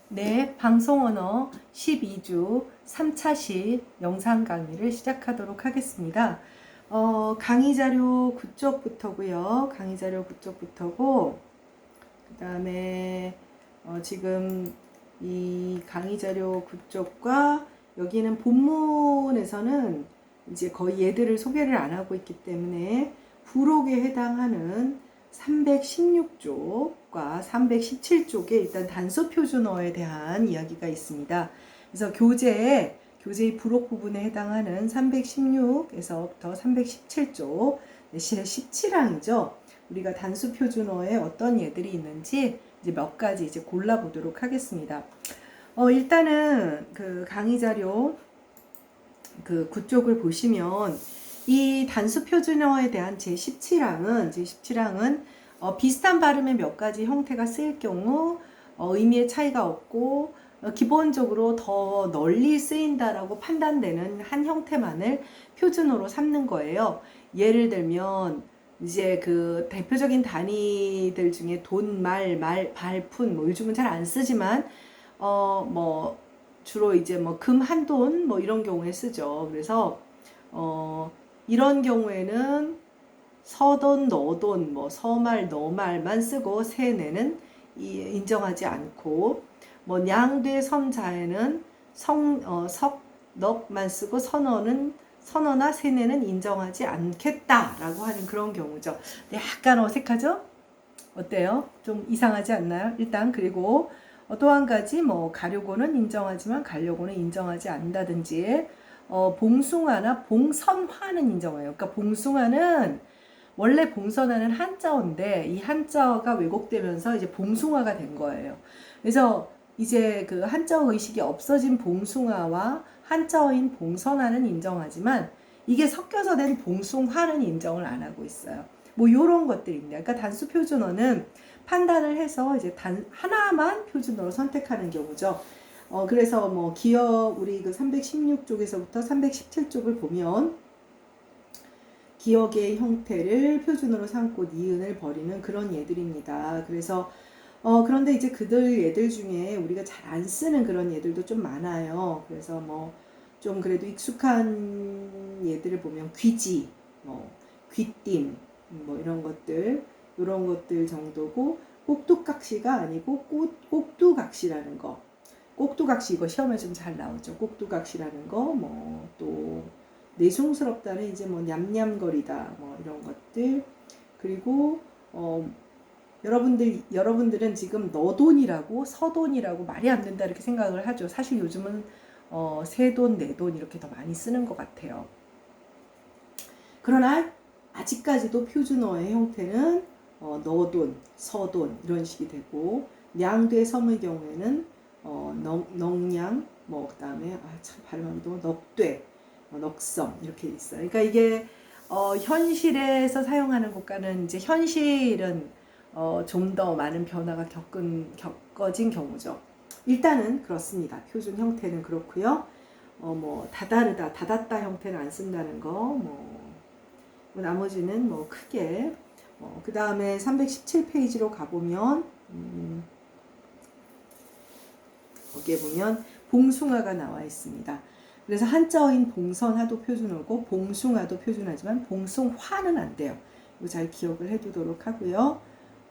네, 방송 언어 12주 3차시 영상 강의를 시작하도록 하겠습니다. 강의 자료 9쪽부터고요. 강의 자료 9쪽부터고, 그 다음에 지금 이 강의 자료 9쪽과 여기는 본문에서는 이제 거의 얘들을 소개를 안 하고 있기 때문에 부록에 해당하는 316쪽과 317쪽에 일단 단수 표준어에 대한 이야기가 있습니다. 그래서 교재의 부록 부분에 해당하는 316에서부터 317쪽, 17항이죠. 우리가 단수 표준어에 어떤 예들이 있는지 이제 몇 가지 이제 골라보도록 하겠습니다. 일단은 그 강의 자료 그 9쪽을 보시면 이 단수 표준어에 대한 제17항은 비슷한 발음의 몇 가지 형태가 쓰일 경우 의미의 차이가 없고 기본적으로 더 널리 쓰인다라고 판단되는 한 형태만을 표준어로 삼는 거예요. 예를 들면 이제 그 대표적인 단위들 중에 돈, 말, 발푼, 뭐 요즘은 잘 안 쓰지만 뭐 주로 이제 뭐 금 한 돈 뭐 이런 경우에 쓰죠. 그래서 이런 경우에는 서돈, 너돈, 뭐 서말, 너말만 쓰고 세내는 인정하지 않고, 뭐 냥돼 섬자에는 석, 넉만 쓰고 선어나 세내는 인정하지 않겠다라고 하는 그런 경우죠. 약간 어색하죠? 어때요? 좀 이상하지 않나요? 일단 그리고 또 한 가지 뭐 가려고는 인정하지만 가려고는 인정하지 않는다든지 봉숭아나 봉선화는 인정해요. 그러니까 봉숭아는 원래 봉선화는 한자어인데 이 한자어가 왜곡되면서 이제 봉숭아가 된 거예요. 그래서 이제 그 한자어 의식이 없어진 봉숭아와 한자어인 봉선화는 인정하지만 이게 섞여서 된 봉숭화는 인정을 안 하고 있어요. 뭐 요런 것들입니다. 그러니까 단수 표준어는 판단을 해서 이제 하나만 표준어로 선택하는 경우죠. 그래서 뭐 기억 우리 그 316쪽에서부터 317쪽을 보면 기억의 형태를 표준으로 삼고 니은을 버리는 그런 예들입니다. 그래서 그런데 이제 얘들 중에 우리가 잘 안 쓰는 그런 예들도 좀 많아요. 그래서 뭐 좀 그래도 익숙한 예들을 보면 귀지, 뭐 귀띔, 뭐 이런 것들 정도고 꼭두각시가 아니고 꼭두각시라는 거. 꼭두각시 이거 시험에 좀 잘 나오죠. 꼭두각시라는 거, 뭐 또 내숭스럽다는 이제 뭐 냠냠거리다, 뭐 이런 것들. 그리고 여러분들은 지금 너돈이라고 서돈이라고 말이 안 된다 이렇게 생각을 하죠. 사실 요즘은 세돈, 내돈 이렇게 더 많이 쓰는 것 같아요. 그러나 아직까지도 표준어의 형태는 너돈, 서돈 이런 식이 되고 냥돼 섬의 경우에는 넉냥, 뭐 그다음에 참 발음하기도 넉돼, 넉섬 이렇게 있어요. 그러니까 이게 현실에서 사용하는 것과는 이제 현실은 좀 더 많은 변화가 겪어진 경우죠. 일단은 그렇습니다. 표준 형태는 그렇고요. 뭐 다다르다, 닫았다 형태는 안 쓴다는 거, 뭐 나머지는 뭐 크게 그 다음에 317페이지로 가보면 거기에 보면 봉숭아가 나와 있습니다. 그래서 한자어인 봉선화도 표준어고 봉숭아도 표준하지만 봉숭화는 안 돼요. 이거 잘 기억을 해두도록 하고요.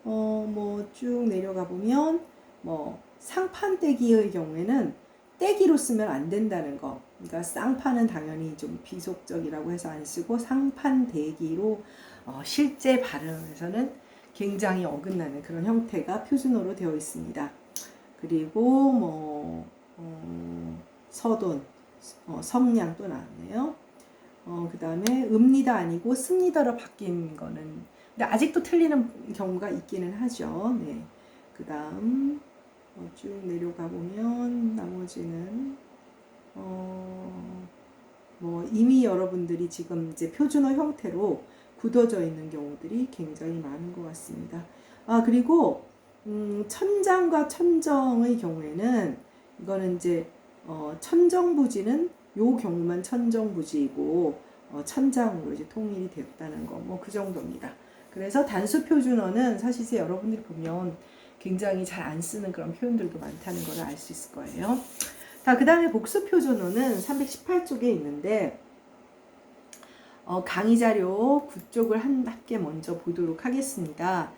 뭐 쭉 내려가 보면 뭐 상판떼기의 경우에는 떼기로 쓰면 안 된다는 거. 그러니까 쌍판은 당연히 좀 비속적이라고 해서 안 쓰고 상판대기로 실제 발음에서는 굉장히 어긋나는 그런 형태가 표준어로 되어 있습니다. 그리고 뭐 서돈, 성냥 또 나왔네요. 그 다음에 읍니다 아니고 씁니다로 바뀐 거는 근데 아직도 틀리는 경우가 있기는 하죠. 네. 그 다음 쭉 내려가 보면 나머지는 뭐 이미 여러분들이 지금 이제 표준어 형태로 굳어져 있는 경우들이 굉장히 많은 것 같습니다. 그리고 천장과 천정의 경우에는 이거는 이제 천정부지는 요 경우만 천정부지이고 천장으로 이제 통일이 됐다는 거 뭐 그 정도입니다. 그래서 단수 표준어는 사실 이제 여러분들이 보면 굉장히 잘 안 쓰는 그런 표현들도 많다는 걸 알 수 있을 거예요. 자, 그 다음에 복수 표준어는 318쪽에 있는데 강의 자료 9쪽을 함께 먼저 보도록 하겠습니다.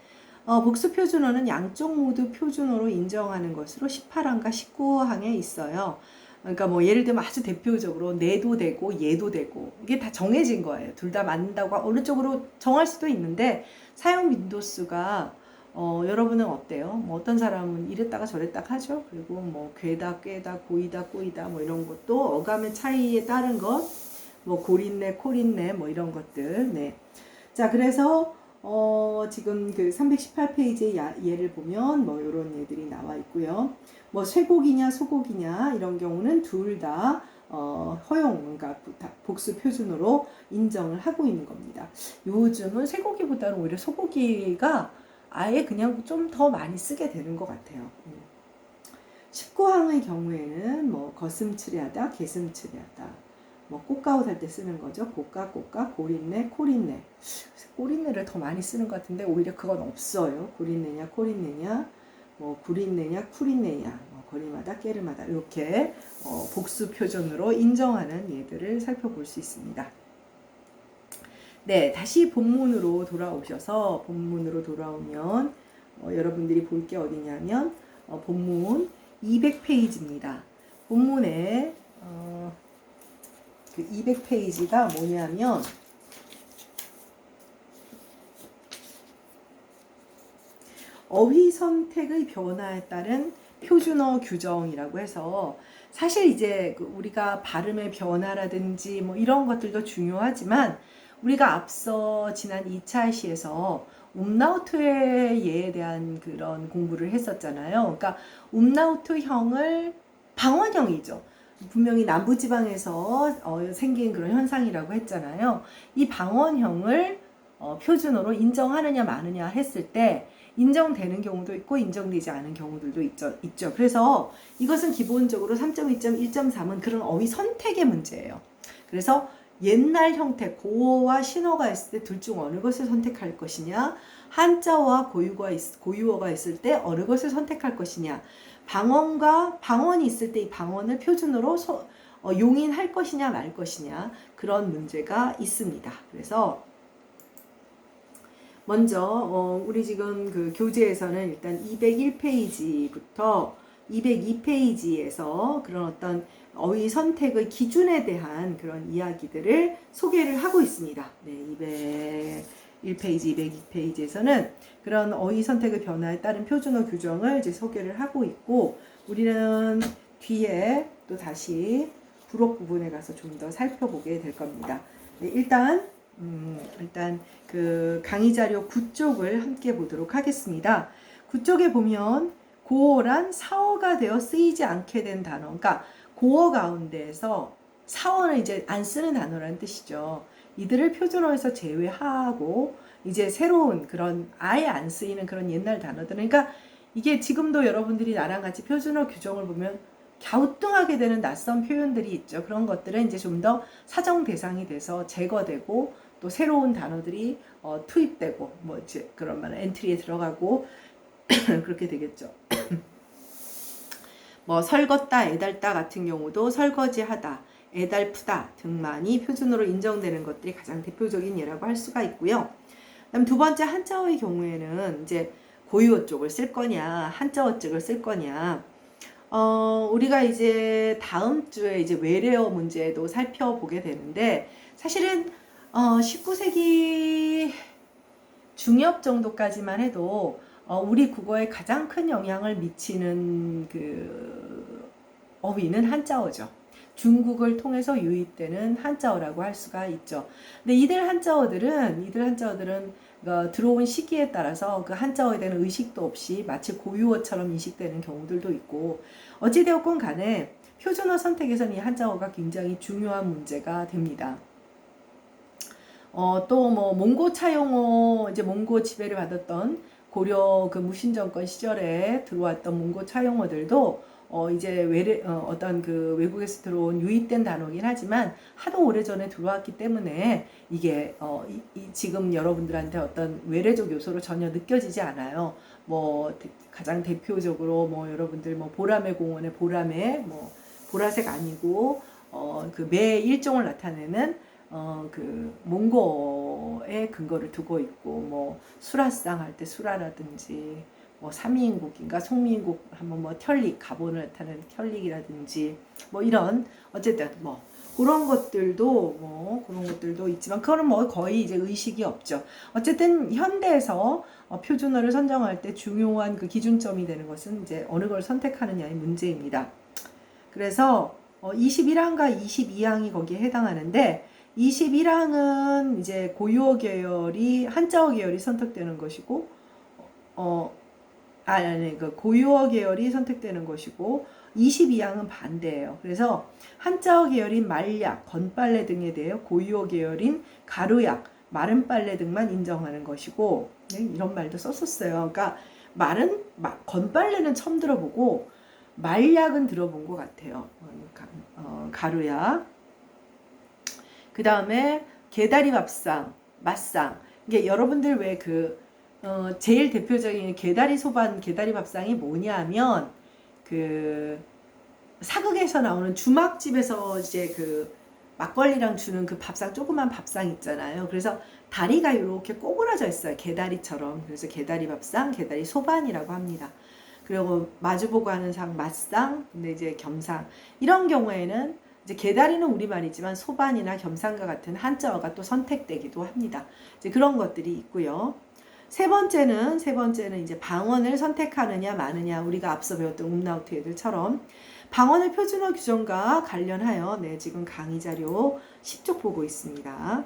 복수 표준어는 양쪽 모두 표준어로 인정하는 것으로 18항과 19항에 있어요. 그러니까 뭐 예를 들면 아주 대표적으로 내도 되고 얘도 되고 이게 다 정해진 거예요. 둘 다 맞는다고 어느 쪽으로 정할 수도 있는데 사용 빈도수가 여러분은 어때요? 뭐 어떤 사람은 이랬다가 저랬다가 하죠. 그리고 뭐 괴다, 꿰다, 고이다, 꼬이다 뭐 이런 것도 어감의 차이에 따른 것, 뭐 골인내, 콜인내 뭐 이런 것들. 네. 자, 그래서 지금 그 318페이지의 예를 보면 뭐 이런 예들이 나와 있고요. 뭐 쇠고기냐 소고기냐 이런 경우는 둘 다 허용, 그러니까 복수 표준으로 인정을 하고 있는 겁니다. 요즘은 쇠고기보다는 오히려 소고기가 아예 그냥 좀 더 많이 쓰게 되는 것 같아요. 19항의 경우에는 뭐 거슴츠레하다, 개슴츠레하다, 뭐 꽃가옷 할 때 쓰는 거죠. 꽃가, 고린내, 콜인내. 콜인내를 더 많이 쓰는 것 같은데 오히려 그건 없어요. 고린내냐, 콜인내냐, 뭐 구린내냐, 쿨인내냐, 뭐 거리마다, 깨르마다 이렇게 복수 표준으로 인정하는 예들을 살펴볼 수 있습니다. 네, 다시 본문으로 돌아오셔서 본문으로 돌아오면 여러분들이 볼 게 어디냐면 본문 200페이지입니다. 본문에 그 200페이지가 뭐냐면 어휘 선택의 변화에 따른 표준어 규정이라고 해서 사실 이제 우리가 발음의 변화라든지 뭐 이런 것들도 중요하지만 우리가 앞서 지난 2차 시에서 움라우트의 예에 대한 그런 공부를 했었잖아요. 그러니까 움라우트형을 방언형이죠. 분명히 남부지방에서 생긴 그런 현상이라고 했잖아요. 이 방언형을 표준어로 인정하느냐 마느냐 했을 때 인정되는 경우도 있고 인정되지 않은 경우들도 있죠. 그래서 이것은 기본적으로 3.2점, 1.3은 그런 어휘 선택의 문제예요. 그래서 옛날 형태, 고어와 신어가 있을 때 둘 중 어느 것을 선택할 것이냐, 한자어와 고유어가 있을 때 어느 것을 선택할 것이냐, 방언이 있을 때 이 방언을 표준어로 용인할 것이냐 말 것이냐 그런 문제가 있습니다. 그래서 먼저 우리 지금 그 교재에서는 일단 201페이지부터 202페이지에서 그런 어떤 어휘 선택의 기준에 대한 그런 이야기들을 소개를 하고 있습니다. 네, 201페이지, 202페이지에서는 그런 어휘 선택의 변화에 따른 표준어 규정을 이제 소개를 하고 있고, 우리는 뒤에 또 다시 부록 부분에 가서 좀 더 살펴보게 될 겁니다. 네, 일단 그 강의 자료 9쪽을 함께 보도록 하겠습니다. 9쪽에 보면 고어란 사어가 되어 쓰이지 않게 된 단어, 그러니까 고어 가운데에서 사어는 이제 안 쓰는 단어라는 뜻이죠. 이들을 표준어에서 제외하고 이제 새로운 그런 아예 안 쓰이는 그런 옛날 단어들, 그러니까 이게 지금도 여러분들이 나랑 같이 표준어 규정을 보면 갸우뚱하게 되는 낯선 표현들이 있죠. 그런 것들은 이제 좀 더 사정 대상이 돼서 제거되고 또 새로운 단어들이 투입되고 뭐 이제 그런 말 엔트리에 들어가고 그렇게 되겠죠. 뭐 설걷다, 애달다 같은 경우도 설거지하다, 애달프다 등만이 표준어로 인정되는 것들이 가장 대표적인 예라고 할 수가 있고요. 그다음 두 번째 한자어의 경우에는 이제 고유어 쪽을 쓸 거냐, 한자어 쪽을 쓸 거냐. 우리가 이제 다음 주에 이제 외래어 문제도 살펴보게 되는데 사실은 19세기 중엽 정도까지만 해도 우리 국어에 가장 큰 영향을 미치는 그 어휘는 한자어죠. 중국을 통해서 유입되는 한자어라고 할 수가 있죠. 근데 이들 한자어들은 들어온 시기에 따라서 그 한자어에 대한 의식도 없이 마치 고유어처럼 인식되는 경우들도 있고, 어찌되었건 간에 표준어 선택에서는 이 한자어가 굉장히 중요한 문제가 됩니다. 또 뭐 몽고 차용어, 이제 몽고 지배를 받았던 고려 그 무신정권 시절에 들어왔던 몽고 차용어들도 이제 어떤 그 외국에서 들어온 유입된 단어긴 하지만 하도 오래전에 들어왔기 때문에 이게 지금 여러분들한테 어떤 외래적 요소로 전혀 느껴지지 않아요. 뭐 가장 대표적으로 뭐 여러분들 뭐 보라매 공원의 보라매 뭐 보라색 아니고 그 매 일종을 나타내는 그 몽고의 근거를 두고 있고 뭐 수라상 할 때 수라라든지 뭐 삼위인국인가 송미인국 한번 뭐 켤릭 가본을 나타내는 켤릭이라든지 뭐 이런 어쨌든 뭐 그런 것들도 있지만 그거는 뭐 거의 이제 의식이 없죠. 어쨌든 현대에서 표준어를 선정할 때 중요한 그 기준점이 되는 것은 이제 어느 걸 선택하느냐의 문제입니다. 그래서 21항과 22항이 거기에 해당하는데 21항은 이제 고유어 계열이 한자어 계열이 선택되는 것이고 그 고유어 계열이 선택되는 것이고 22항은 반대예요. 그래서 한자어 계열인 말약, 건빨래 등에 대해 고유어 계열인 가루약, 마른 빨래 등만 인정하는 것이고 이런 말도 썼었어요. 그러니까 건빨래는 처음 들어보고 말약은 들어본 것 같아요. 가루약. 그 다음에 게다리 밥상, 맛상. 이게 여러분들 왜 제일 대표적인 게다리 소반, 게다리 밥상이 뭐냐면 그 사극에서 나오는 주막집에서 이제 그 막걸리랑 주는 그 밥상, 조그만 밥상 있잖아요. 그래서 다리가 이렇게 꼬부라져 있어요. 게다리처럼. 그래서 게다리 밥상, 게다리 소반이라고 합니다. 그리고 마주보고 하는 상, 맛상, 근데 이제 겸상. 이런 경우에는 이제 게다리는 우리말이지만 소반이나 겸상과 같은 한자어가 또 선택되기도 합니다. 이제 그런 것들이 있고요. 세 번째는 이제 방언을 선택하느냐 마느냐. 우리가 앞서 배웠던 음나우트 애들처럼 방언을 표준어 규정과 관련하여 지금 강의 자료 10쪽 보고 있습니다.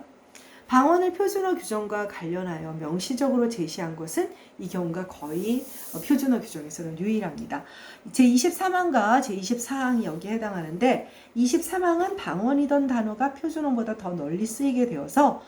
방언을 표준어 규정과 관련하여 명시적으로 제시한 것은 이 경우가 거의 표준어 규정에서는 유일합니다. 제23항과 제24항이 여기에 해당하는데 23항은 방언이던 단어가 표준어보다 더 널리 쓰이게 되어서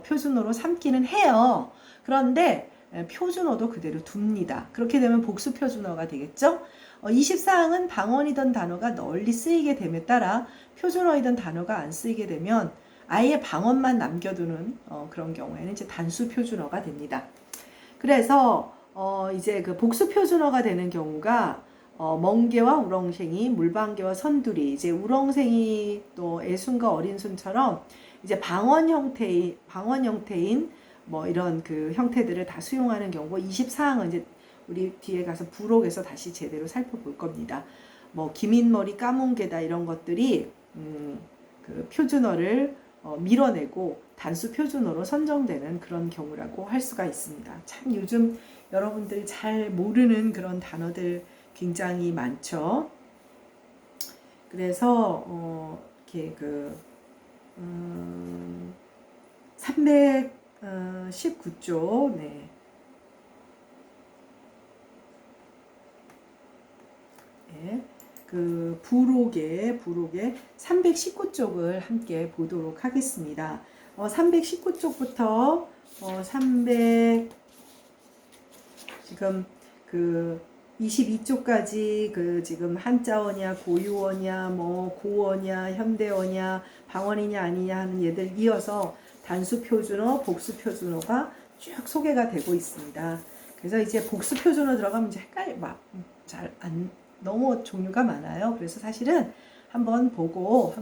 표준어로 삼기는 해요. 그런데 표준어도 그대로 둡니다. 그렇게 되면 복수 표준어가 되겠죠? 24항은 방언이던 단어가 널리 쓰이게 됨에 따라 표준어이던 단어가 안 쓰이게 되면 아예 방언만 남겨두는 그런 경우에는 이제 단수 표준어가 됩니다. 그래서 이제 그 복수 표준어가 되는 경우가 멍게와 우렁생이, 물방개와 선두리, 이제 우렁생이 또 애순과 어린순처럼 이제 방언 형태인 뭐 이런 그 형태들을 다 수용하는 경우고 24항은 이제 우리 뒤에 가서 부록에서 다시 제대로 살펴볼 겁니다. 뭐 기민머리, 까문개다 이런 것들이 그 표준어를 밀어내고 단수 표준어로 선정되는 그런 경우라고 할 수가 있습니다. 참 요즘 여러분들 잘 모르는 그런 단어들 굉장히 많죠. 그래서 이렇게 319쪽 그 부록의 319쪽을 함께 보도록 하겠습니다. 319쪽부터 지금 그 22쪽까지 그 지금 한자어냐 고유어냐 뭐 고어냐 현대어냐 방언이냐 아니냐 하는 얘들 이어서 단수 표준어, 복수 표준어가 쭉 소개가 되고 있습니다. 그래서 이제 복수 표준어 들어가면 이제 너무 종류가 많아요. 그래서 사실은 한번 보고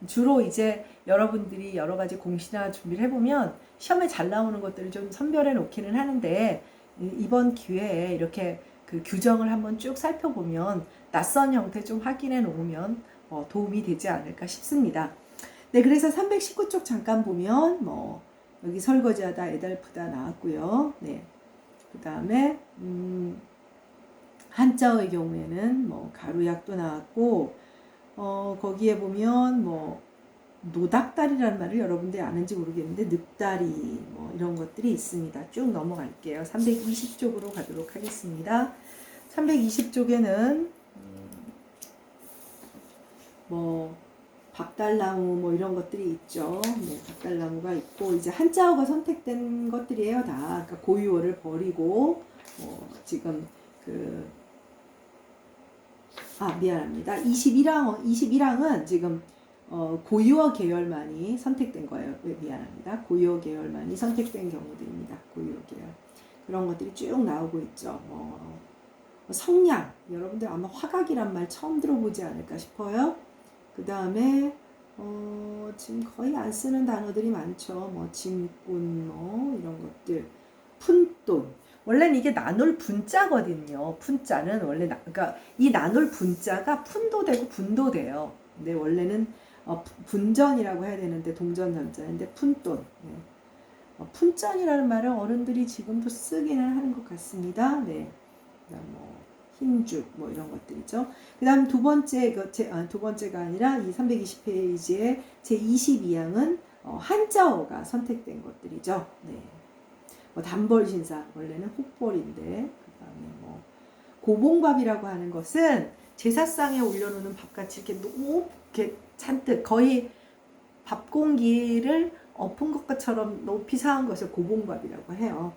주로 이제 여러분들이 여러 가지 공시나 준비를 해보면 시험에 잘 나오는 것들을 좀 선별해 놓기는 하는데 이번 기회에 이렇게 그 규정을 한번 쭉 살펴보면 낯선 형태 좀 확인해 놓으면 도움이 되지 않을까 싶습니다. 그래서 319쪽 잠깐 보면 뭐 여기 설거지하다, 애달프다 나왔고요. 그 다음에 한자어의 경우에는 뭐 가루약도 나왔고 거기에 보면 뭐 노닥다리라는 말을 여러분들이 아는지 모르겠는데 늑다리 뭐 이런 것들이 있습니다. 쭉 넘어갈게요. 320쪽으로 가도록 하겠습니다. 320쪽에는 뭐 박달나무 뭐 이런 것들이 있죠. 박달나무가 있고 이제 한자어가 선택된 것들이에요. 다 그러니까 고유어를 버리고 지금 미안합니다. 21항은 지금 고유어 계열만이 선택된 거예요. 미안합니다. 고유어 계열만이 선택된 경우들입니다. 고유어 계열. 그런 것들이 쭉 나오고 있죠. 성냥, 여러분들 아마 화각이란 말 처음 들어보지 않을까 싶어요. 그 다음에 지금 거의 안 쓰는 단어들이 많죠. 짐꾼, 이런 것들. 푼돈. 원래는 이게 나눌 분자거든요. 푼자는 원래, 그러니까 이 나눌 분자가 푼도 되고 분도 돼요. 근데 원래는 분전이라고 해야 되는데 동전전자인데 푼돈. 네. 푼전이라는 말은 어른들이 지금도 쓰기는 하는 것 같습니다. 네. 흰죽 이런 것들이죠. 그 다음 두 번째가 아니라 이 320페이지의 제 22항은 한자어가 선택된 것들이죠. 네. 단벌신사 원래는 혹벌인데 그 다음에 고봉밥이라고 하는 것은 제사상에 올려놓는 밥같이 이렇게 높게 잔뜩 거의 밥 공기를 엎은 것처럼 높이 쌓은 것을 고봉밥이라고 해요.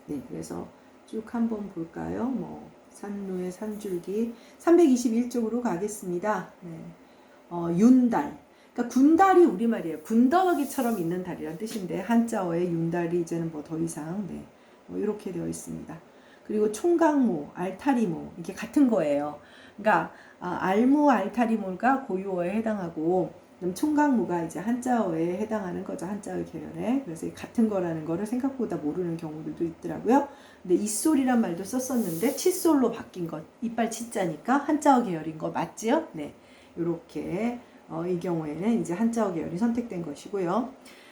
네, 그래서 쭉 한번 볼까요? 산루의 산줄기 321쪽으로 가겠습니다. 네. 윤달. 그러니까 군달이 우리말이에요. 군더더기처럼 있는 달이란 뜻인데 한자어에 윤달이 이제는 더 이상 이렇게 되어 있습니다. 그리고 총각모, 알타리모 이게 같은 거예요. 그러니까 알무, 알타리모가 고유어에 해당하고 총각모가 이제 한자어에 해당하는 거죠. 한자어 계열에. 그래서 같은 거라는 거를 생각보다 모르는 경우들도 있더라고요. 근데 이솔이란 말도 썼었는데 칫솔로 바뀐 것. 이빨 치자니까 한자어 계열인 거 맞지요? 네. 요렇게 이 경우에는 이제 한자어 계열이 선택된 것이고요.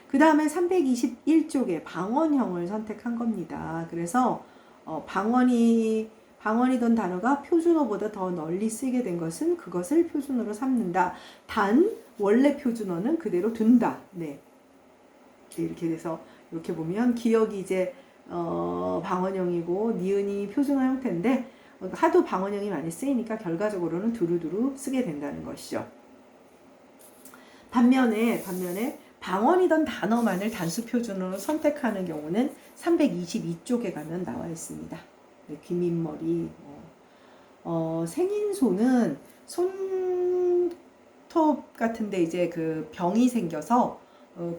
그 다음에 321쪽에 방언형을 선택한 겁니다. 그래서 방언이던 단어가 표준어보다 더 널리 쓰게 된 것은 그것을 표준어로 삼는다. 단 원래 표준어는 그대로 둔다. 네. 이렇게 돼서 이렇게 보면 기억이 이제 방언형이고 니은이 표준어 형태인데 하도 방언형이 많이 쓰이니까 결과적으로는 두루두루 쓰게 된다는 것이죠. 반면에 방언이던 단어만을 단수 표준어로 선택하는 경우는 322쪽에 가면 나와 있습니다. 네, 귀밑머리, 생인소는 손톱 같은데 이제 그 병이 생겨서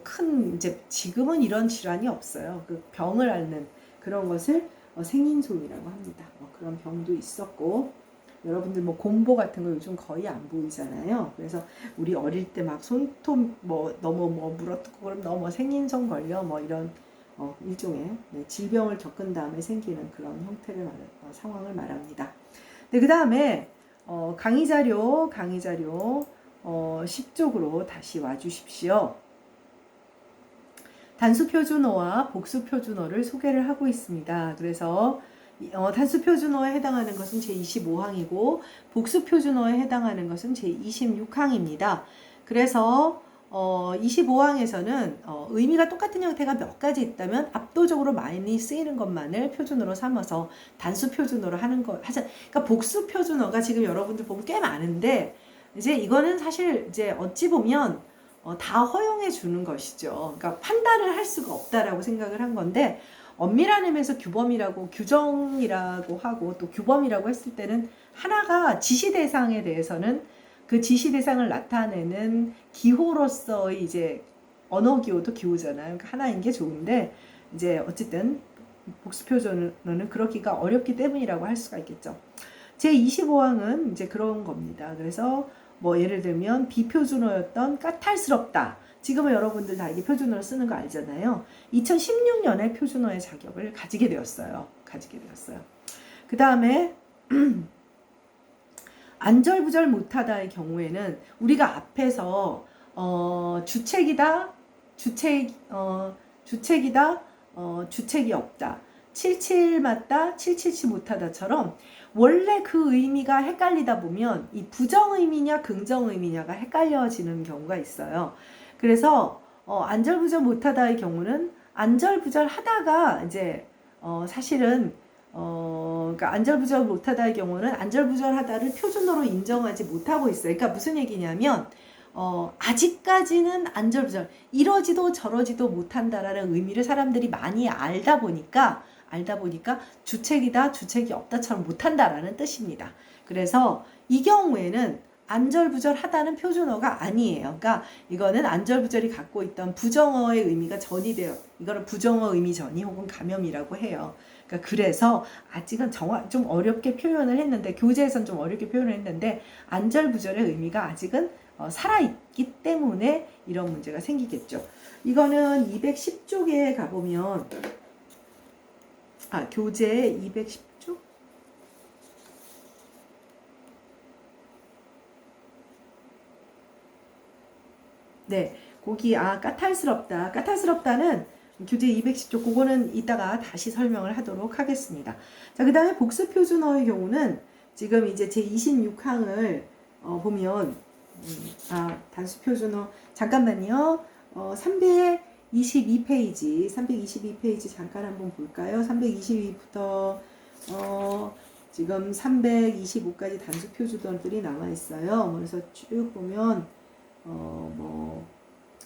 큰 이제 지금은 이런 질환이 없어요. 그 병을 앓는 그런 것을 생인소이라고 합니다. 그런 병도 있었고 여러분들 곰보 같은 거 요즘 거의 안 보이잖아요. 그래서 우리 어릴 때 막 손톱 너무 물어뜯고 그럼 너무 생인손 걸려 이런 일종의 질병을 겪은 다음에 생기는 그런 형태를 상황을 말합니다. 네, 그 다음에 강의 자료 10쪽으로 다시 와주십시오. 단수 표준어와 복수 표준어를 소개를 하고 있습니다. 그래서 단수 표준어에 해당하는 것은 제25항이고 복수 표준어에 해당하는 것은 제26항입니다. 그래서 25항에서는 의미가 똑같은 형태가 몇 가지 있다면 압도적으로 많이 쓰이는 것만을 표준어로 삼아서 단수 표준어로 하는 거 하자. 그러니까 복수 표준어가 지금 여러분들 보면 꽤 많은데 이제 이거는 사실 이제 어찌 보면 다 허용해 주는 것이죠. 그러니까 판단을 할 수가 없다라고 생각을 한 건데 엄밀한 의미에서 규범이라고 규정이라고 하고 또 규범이라고 했을 때는 하나가 지시 대상에 대해서는 그 지시 대상을 나타내는 기호로서의 이제 언어 기호도 기호잖아요. 그러니까 하나인 게 좋은데 이제 어쨌든 복수 표준어는 그러기가 어렵기 때문이라고 할 수가 있겠죠. 제25항은 이제 그런 겁니다. 그래서 예를 들면 비표준어였던 까탈스럽다. 지금은 여러분들 다 이게 표준어로 쓰는 거 알잖아요. 2016년에 표준어의 자격을 가지게 되었어요. 그 다음에 안절부절 못하다의 경우에는 우리가 앞에서 주책이다, 주책이 없다, 77 맞다, 777 못하다처럼 원래 그 의미가 헷갈리다 보면 이 부정의미냐 긍정의미냐가 헷갈려지는 경우가 있어요. 그래서 안절부절 못하다의 경우는 안절부절하다가 이제 사실은 그러니까 안절부절 못하다의 경우는 안절부절하다를 표준어로 인정하지 못하고 있어요. 그러니까 무슨 얘기냐면 아직까지는 안절부절 이러지도 저러지도 못한다라는 의미를 사람들이 많이 알다 보니까 주책이다, 주책이 없다처럼 못한다라는 뜻입니다. 그래서 이 경우에는 안절부절하다는 표준어가 아니에요. 그러니까 이거는 안절부절이 갖고 있던 부정어의 의미가 전이돼요. 이거를 부정어 의미 전이 혹은 감염이라고 해요. 그러니까 그래서 아직은 좀 어렵게 표현을 했는데, 교재에선 좀 어렵게 표현을 했는데, 안절부절의 의미가 아직은 살아있기 때문에 이런 문제가 생기겠죠. 이거는 210쪽에 가보면, 교재 210쪽? 네, 거기 까탈스럽다. 까탈스럽다는 교재 210쪽, 그거는 이따가 다시 설명을 하도록 하겠습니다. 자, 그 다음에 복수 표준어의 경우는 지금 이제 제 26항을 보면 단수 표준어 잠깐만요. 322페이지 잠깐 한번 볼까요? 322부터 지금 325까지 단수 표준어들이 나와 있어요. 그래서 쭉 보면 뭐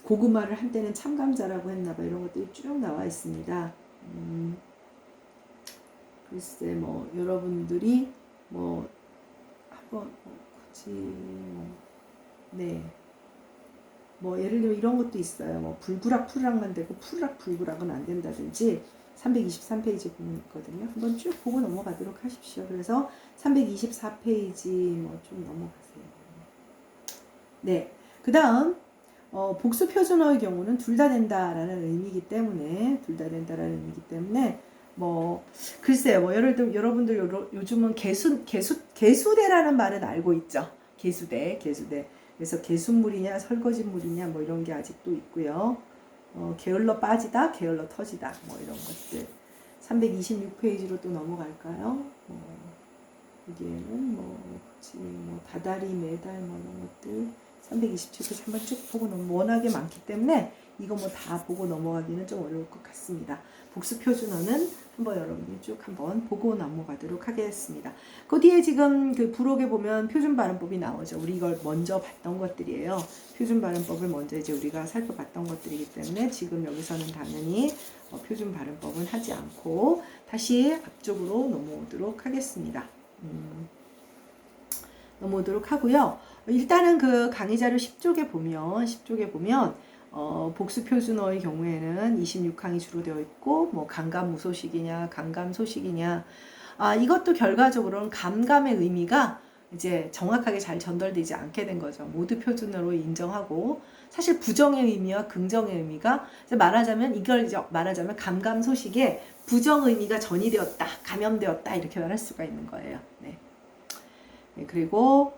고구마를 한때는 참감자라고 했나봐, 이런 것들이 쭉 나와 있습니다. 글쎄 뭐 여러분들이 뭐 한번 굳이 네. 뭐 예를 들면 이런 것도 있어요. 뭐 불구락 푸르락만 되고 푸르락 불구락은 안 된다든지 323페이지 보면 있거든요. 한번 쭉 보고 넘어가도록 하십시오. 그래서 324페이지 뭐 좀 넘어가세요. 네. 그 다음 복수 표준어의 경우는 둘 다 된다라는 의미이기 때문에 뭐 글쎄요. 뭐 예를 들면 여러분들 요즘은 개수대라는 말은 알고 있죠. 개수대. 그래서 개수물이냐 설거지물이냐 뭐 이런 게 아직도 있고요. 게을러 빠지다, 게을러 터지다 뭐 이런 것들. 326페이지로 또 넘어갈까요? 여기에는 뭐 그치 뭐 다다리 매달 뭐 이런 것들 327페이지 한번 쭉 보고 워낙에 많기 때문에 이거 뭐 다 보고 넘어가기는 좀 어려울 것 같습니다. 복수 표준어는 한번 여러분이 쭉 한번 보고 넘어가도록 하겠습니다. 그 뒤에 지금 그 부록에 보면 표준 발음법이 나오죠. 우리 이걸 먼저 봤던 것들이에요. 표준 발음법을 먼저 이제 우리가 살펴봤던 것들이기 때문에 지금 여기서는 당연히 표준 발음법은 하지 않고 다시 앞쪽으로 넘어오도록 하겠습니다. 넘어오도록 하고요. 일단은 그 강의 자료 10쪽에 보면 복수 표준어의 경우에는 26항이 주로 되어 있고 뭐 감감무소식이냐 감감소식이냐 이것도 결과적으로는 감감의 의미가 이제 정확하게 잘 전달되지 않게 된 거죠. 모두 표준어로 인정하고 사실 부정의 의미와 긍정의 의미가 말하자면 감감소식에 부정 의미가 전이되었다, 감염되었다 이렇게 말할 수가 있는 거예요. 네, 그리고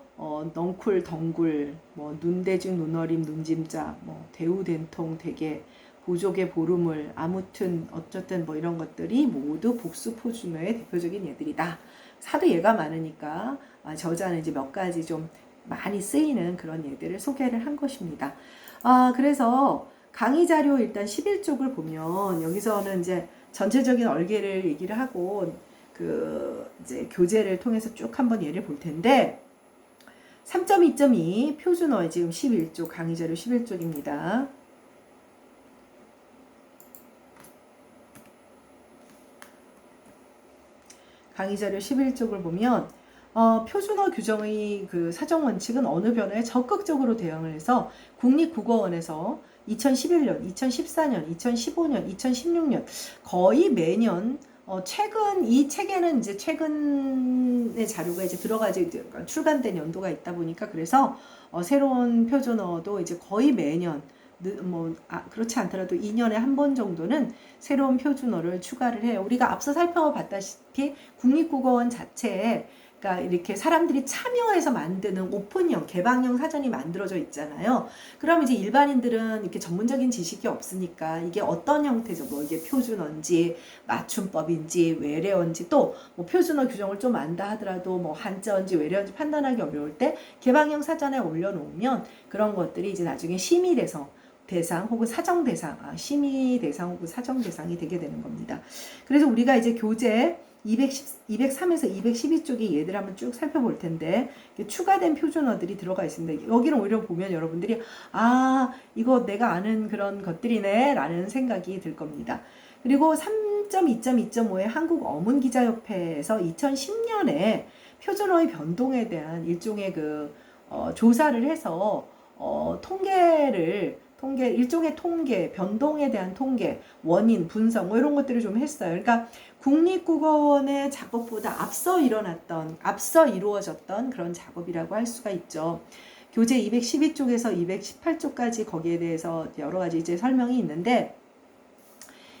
넝쿨, 덩굴, 뭐 눈대중, 눈어림, 눈짐자, 뭐 대우, 된통, 대개, 보조개, 보루물, 아무튼 어쨌든 뭐 이런 것들이 모두 복수 표준어의 대표적인 예들이다. 하도 예가 많으니까 저자는 이제 몇 가지 좀 많이 쓰이는 그런 예들을 소개를 한 것입니다. 그래서 강의 자료 일단 11쪽을 보면 여기서는 이제 전체적인 얼개를 얘기를 하고 이제 교재를 통해서 쭉 한번 예를 볼 텐데 3.2.2 표준어에 지금 11쪽 강의 자료 11쪽입니다. 강의 자료 11쪽을 보면 표준어 규정의 그 사정 원칙은 어느 변화에 적극적으로 대응을 해서 국립국어원에서 2011년, 2014년, 2015년, 2016년 거의 매년 최근 이 책에는 이제 최근의 자료가 이제 들어가지 출간된 연도가 있다 보니까 그래서 새로운 표준어도 이제 거의 매년 그렇지 않더라도 2년에 한 번 정도는 새로운 표준어를 추가를 해요. 우리가 앞서 살펴봤다시피 국립국어원 자체에 그러니까 이렇게 사람들이 참여해서 만드는 오픈형, 개방형 사전이 만들어져 있잖아요. 그럼 이제 일반인들은 이렇게 전문적인 지식이 없으니까 이게 어떤 형태죠? 뭐 이게 표준어인지 맞춤법인지 외래어인지 또 뭐 표준어 규정을 좀 안다 하더라도 뭐 한자어인지 외래어인지 판단하기 어려울 때 개방형 사전에 올려놓으면 그런 것들이 이제 나중에 심의 대상 혹은 사정 대상, 심의 대상 혹은 사정 대상이 되게 되는 겁니다. 그래서 우리가 이제 교재 203에서 212쪽에 얘들 한번 쭉 살펴볼 텐데 추가된 표준어들이 들어가 있습니다. 여기는 오히려 보면 여러분들이 이거 내가 아는 그런 것들이네 라는 생각이 들 겁니다. 그리고 3.2.2.5의 한국어문기자협회에서 2010년에 표준어의 변동에 대한 일종의 조사를 해서 일종의 통계, 변동에 대한 통계, 원인, 분석 뭐 이런 것들을 좀 했어요. 그러니까 국립국어원의 작업보다 앞서 이루어졌던 그런 작업이라고 할 수가 있죠. 교재 212쪽에서 218쪽까지 거기에 대해서 여러 가지 이제 설명이 있는데,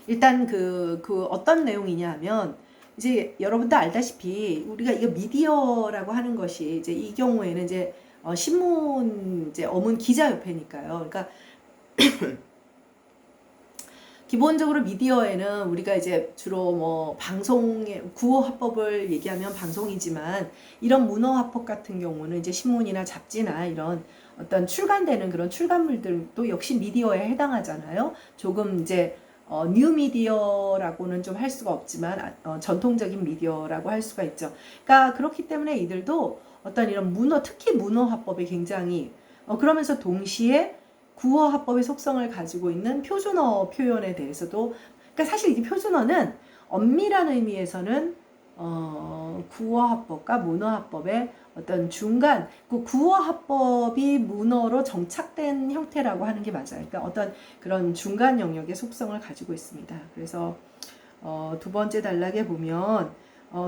일단 그 어떤 내용이냐 하면, 이제 여러분도 알다시피 우리가 이거 미디어라고 하는 것이 이제 이 경우에는 이제 신문 이제 어문 기자협회니까요. 그러니까 기본적으로 미디어에는 우리가 이제 주로 뭐 방송의 구어화법을 얘기하면 방송이지만, 이런 문어화법 같은 경우는 이제 신문이나 잡지나 이런 어떤 출간되는 그런 출간물들도 역시 미디어에 해당하잖아요. 조금 이제 뉴미디어라고는 좀 할 수가 없지만 전통적인 미디어라고 할 수가 있죠. 그러니까 그렇기 때문에 이들도 어떤 이런 특히 문어화법에 굉장히 그러면서 동시에 구어화법의 속성을 가지고 있는 표준어 표현에 대해서도, 그러니까 사실 이 표준어는 엄밀한 의미에서는 구어화법과 문어화법의 어떤 중간, 그 구어화법이 문어로 정착된 형태라고 하는 게 맞아요. 그러니까 어떤 그런 중간 영역의 속성을 가지고 있습니다. 그래서 두 번째 단락에 보면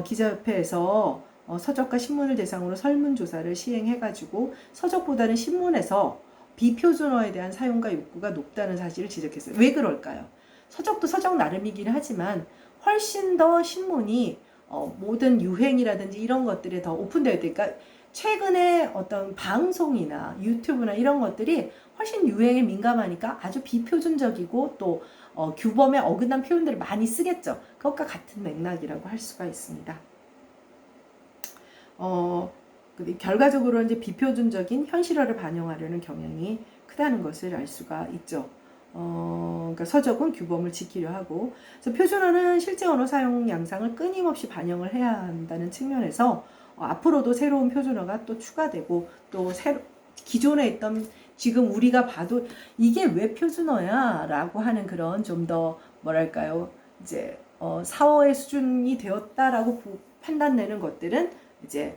기자협회에서 서적과 신문을 대상으로 설문조사를 시행해가지고 서적보다는 신문에서 비표준어에 대한 사용과 욕구가 높다는 사실을 지적했어요. 왜 그럴까요? 서적도 서적 나름이긴 하지만 훨씬 더 신문이 모든 유행이라든지 이런 것들에 더 오픈되어 있다. 그러니까 최근에 어떤 방송이나 유튜브나 이런 것들이 훨씬 유행에 민감하니까 아주 비표준적이고 또 규범에 어긋난 표현들을 많이 쓰겠죠. 그것과 같은 맥락이라고 할 수가 있습니다. 결과적으로 이제 비표준적인 현실화를 반영하려는 경향이 크다는 것을 알 수가 있죠. 그러니까 서적은 규범을 지키려 하고, 그래서 표준어는 실제 언어 사용 양상을 끊임없이 반영을 해야 한다는 측면에서 앞으로도 새로운 표준어가 또 추가되고, 또 기존에 있던, 지금 우리가 봐도 이게 왜 표준어야? 라고 하는 그런 좀 더 뭐랄까요, 이제 사어의 수준이 되었다라고 판단되는 것들은 이제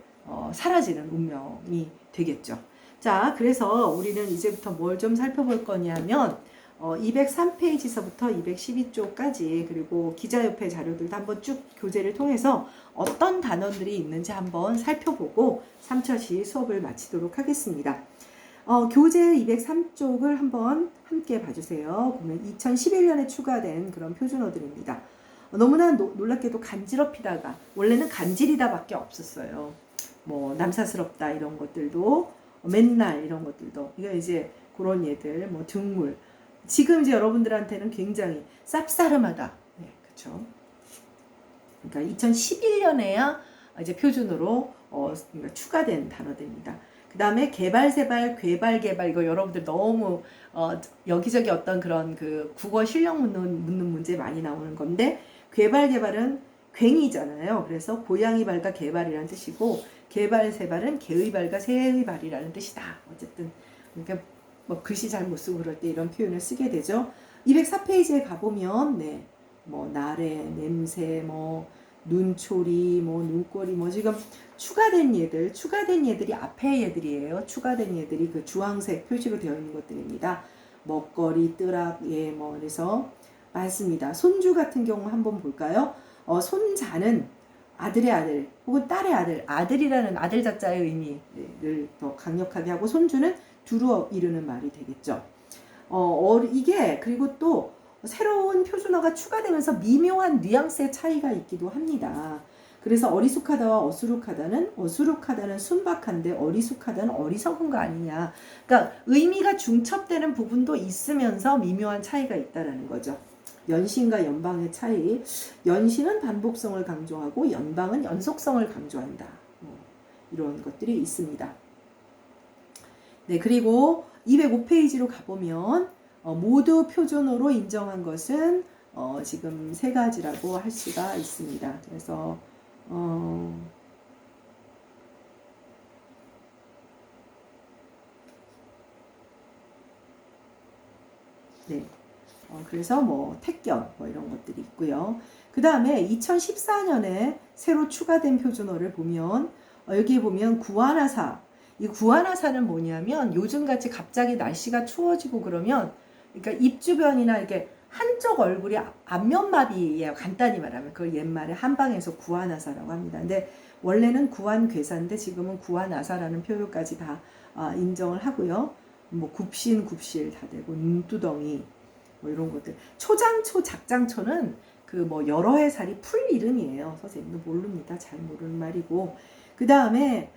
사라지는 운명이 되겠죠. 자, 그래서 우리는 이제부터 뭘 좀 살펴볼 거냐면 203페이지서부터 212쪽까지, 그리고 기자협회 자료들도 한번 쭉 교재를 통해서 어떤 단어들이 있는지 한번 살펴보고 3차시 수업을 마치도록 하겠습니다. 교재 203쪽을 한번 함께 봐주세요. 보면 2011년에 추가된 그런 표준어들입니다. 너무나 놀랍게도 간지럽히다가, 원래는 간질이다 밖에 없었어요. 뭐 남사스럽다 이런 것들도, 맨날 이런 것들도, 이거 이제 그런 예들, 뭐 등물, 지금 이제 여러분들한테는 굉장히 쌉싸름하다. 네, 그렇죠. 그러니까 2011년에야 이제 표준으로 추가된 단어들입니다. 그 다음에 개발세발, 괴발개발, 이거 여러분들 너무 여기저기 어떤 그런 그 국어 실력 묻는 문제 많이 나오는 건데, 괴발개발은 괭이잖아요. 그래서 고양이 발과 개발이라는 뜻이고, 개발세발은 개의 발과 새의 발이라는 뜻이다. 어쨌든 그러니까 뭐 글씨 잘 못 쓰고 그럴 때 이런 표현을 쓰게 되죠. 204페이지에 가보면 뭐 나래, 냄새, 뭐 눈초리, 뭐 눈꼬리, 뭐 지금 추가된 얘들이 앞에 얘들이에요. 추가된 얘들이 그 주황색 표시로 되어 있는 것들입니다. 먹거리, 뜨락, 뭐 그래서 많습니다. 손주 같은 경우 한번 볼까요? 손자는 아들의 아들 혹은 딸의 아들, 아들이라는 아들 자자의 의미를 더 강력하게 하고, 손주는 두루 이르는 말이 되겠죠. 이게 그리고 또 새로운 표준어가 추가되면서 미묘한 뉘앙스의 차이가 있기도 합니다. 그래서 어리숙하다와 어수룩하다는 순박한데 어리숙하다는 어리석은 거 아니냐. 그러니까 의미가 중첩되는 부분도 있으면서 미묘한 차이가 있다라는 거죠. 연신과 연방의 차이. 연신은 반복성을 강조하고 연방은 연속성을 강조한다. 이런 것들이 있습니다. 네, 그리고 205페이지로 가보면 모두 표준어로 인정한 것은 지금 세 가지라고 할 수가 있습니다. 그래서 네. 그래서 뭐 택견 뭐 이런 것들이 있고요. 그 다음에 2014년에 새로 추가된 표준어를 보면 여기 보면 구하나사, 이 구안화사는 뭐냐면 요즘같이 갑자기 날씨가 추워지고 그러면 그러니까 입 주변이나 이렇게 한쪽 얼굴이 안면마비예요. 간단히 말하면 그걸 옛말에 한방에서 구안화사라고 합니다. 근데 원래는 구안괴사인데 지금은 구안화사라는 표현까지 다 인정을 하고요. 뭐 굽신 다 되고 눈두덩이 뭐 이런 것들. 초장초, 작장초는 그 뭐 여러 해 살이 풀 이름이에요. 선생님도 모릅니다. 잘 모르는 말이고. 그 다음에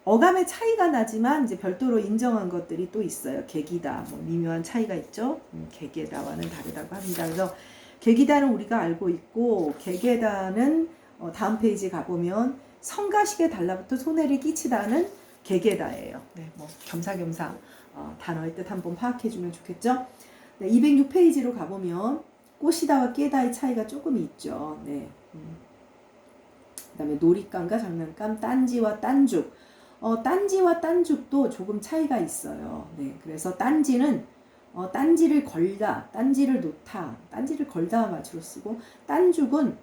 어감의 차이가 나지만 이제 별도로 인정한 것들이 또 있어요. 계기다, 뭐 미묘한 차이가 있죠. 계계다와는 다르다고 합니다. 그래서 계기다는 우리가 알고 있고, 계계다는 다음 페이지 가보면 성가시게 달라붙어 손해를 끼치다는 계계다예요. 네, 뭐 겸사겸사 단어의 뜻 한번 파악해주면 좋겠죠. 네, 206페이지로 가보면 꽃이다와 깨다의 차이가 조금 있죠. 네. 그 다음에 놀잇감과 장난감, 딴지와 딴죽. 딴지와 딴죽도 조금 차이가 있어요. 네, 그래서 딴지는 딴지를 걸다, 딴지를 놓다, 딴지를 걸다와 마주로 쓰고, 딴죽은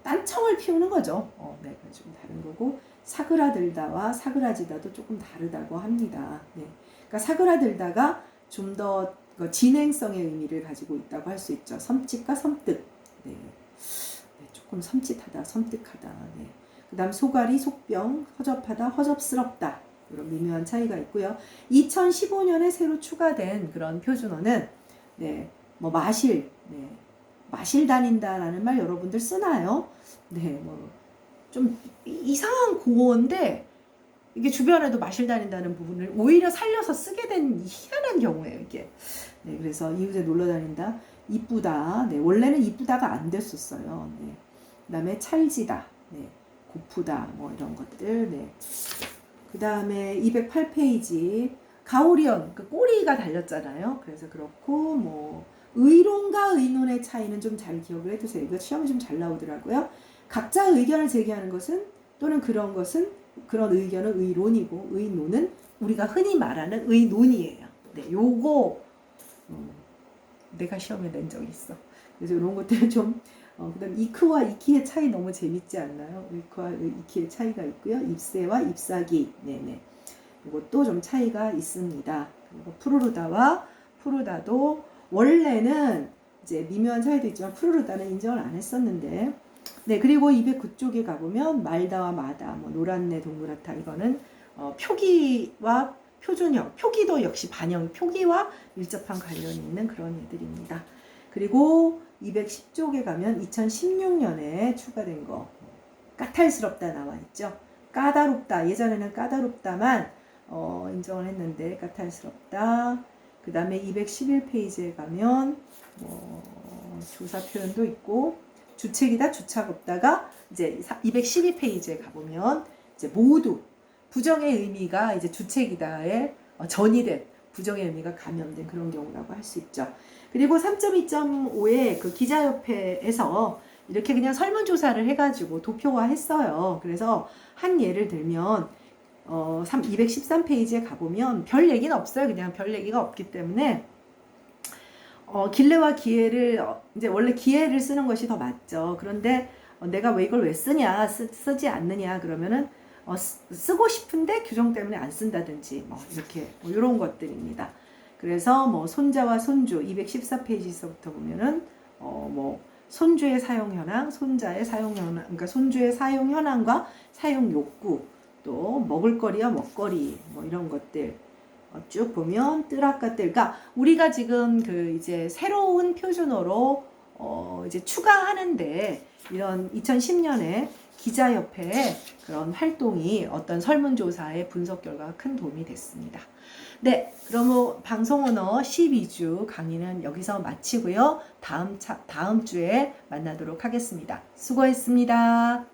딴청을 피우는 거죠. 네, 좀 다른 거고, 사그라들다와 사그라지다도 조금 다르다고 합니다. 네, 그러니까 사그라들다가 좀 더 진행성의 의미를 가지고 있다고 할 수 있죠. 섬찟과 섬뜩. 네. 조금 섬찟하다, 섬뜩하다. 네. 그 다음 소가리, 속병, 허접하다, 허접스럽다. 이런 미묘한 차이가 있고요. 2015년에 새로 추가된 그런 표준어는 네, 뭐 마실, 네, 마실 다닌다라는 말 여러분들 쓰나요? 네, 뭐 좀 이상한 고어인데 이게 주변에도 마실 다닌다는 부분을 오히려 살려서 쓰게 된 희한한 경우예요, 이게. 네, 그래서 이웃에 놀러 다닌다, 이쁘다. 네, 원래는 이쁘다가 안 됐었어요. 네. 그 다음에 찰지다, 네, 고프다, 뭐 이런 것들. 네. 그 다음에 208페이지 가오리언, 그 꼬리가 달렸잖아요. 그래서 그렇고 뭐 의론과 의논의 차이는 좀 잘 기억을 해두세요. 이거 시험에 좀 잘 나오더라고요. 각자 의견을 제기하는 것은 또는 그런 것은 그런 의견은 의론이고 의논은 우리가 흔히 말하는 의논이에요. 네, 요거 내가 시험에 낸 적이 있어. 그래서 이런 것들은 좀 그다음 이크와 이키의 차이 너무 재밌지 않나요? 이크와 이키의 차이가 있고요. 입새와 잎사귀, 네네. 이것도 좀 차이가 있습니다. 그리고 푸르르다와 푸르다도 원래는 이제 미묘한 차이도 있지만 푸르르다는 인정을 안 했었는데, 네, 그리고 209쪽에 가보면 말다와 마다, 뭐 노랗네, 동그랗다, 이거는 표기와 표준형, 표기도 역시 반영, 표기와 밀접한 관련이 있는 그런 애들입니다. 그리고 210쪽에 가면 2016년에 추가된 거, 까탈스럽다 나와 있죠. 까다롭다, 예전에는 까다롭다만 인정을 했는데 까탈스럽다. 그 다음에 211페이지에 가면 조사 표현도 있고, 주책이다, 주착 없다가 이제 212페이지에 가보면 이제 모두 부정의 의미가 이제 주책이다에 전이된 부정의 의미가 감염된 그런 경우라고 할 수 있죠. 그리고 3.2.5의 그 기자협회에서 이렇게 그냥 설문조사를 해가지고 도표화했어요. 그래서 한 예를 들면 213페이지에 가보면 별 얘기는 없어요. 그냥 별 얘기가 없기 때문에 길래와 기회를 이제 원래 기회를 쓰는 것이 더 맞죠. 그런데 내가 왜 이걸 왜 쓰냐, 쓰지 않느냐 그러면은 쓰고 싶은데 규정 때문에 안 쓴다든지 뭐 이렇게 뭐 이런 것들입니다. 그래서 뭐 손자와 손주 214페이지서부터 보면은 뭐 손주의 사용 현황, 손자의 사용 현황, 그러니까 손주의 사용 현황과 사용 욕구, 또 먹을거리와 먹거리 뭐 이런 것들 쭉 보면 뜨라까뜰, 그러니까 우리가 지금 그 이제 새로운 표준어로 이제 추가하는데 이런 2010년에 기자협회의 그런 활동이 어떤 설문조사의 분석 결과가 큰 도움이 됐습니다. 네, 그럼 방송 언어 12주 강의는 여기서 마치고요. 다음 주에 만나도록 하겠습니다. 수고했습니다.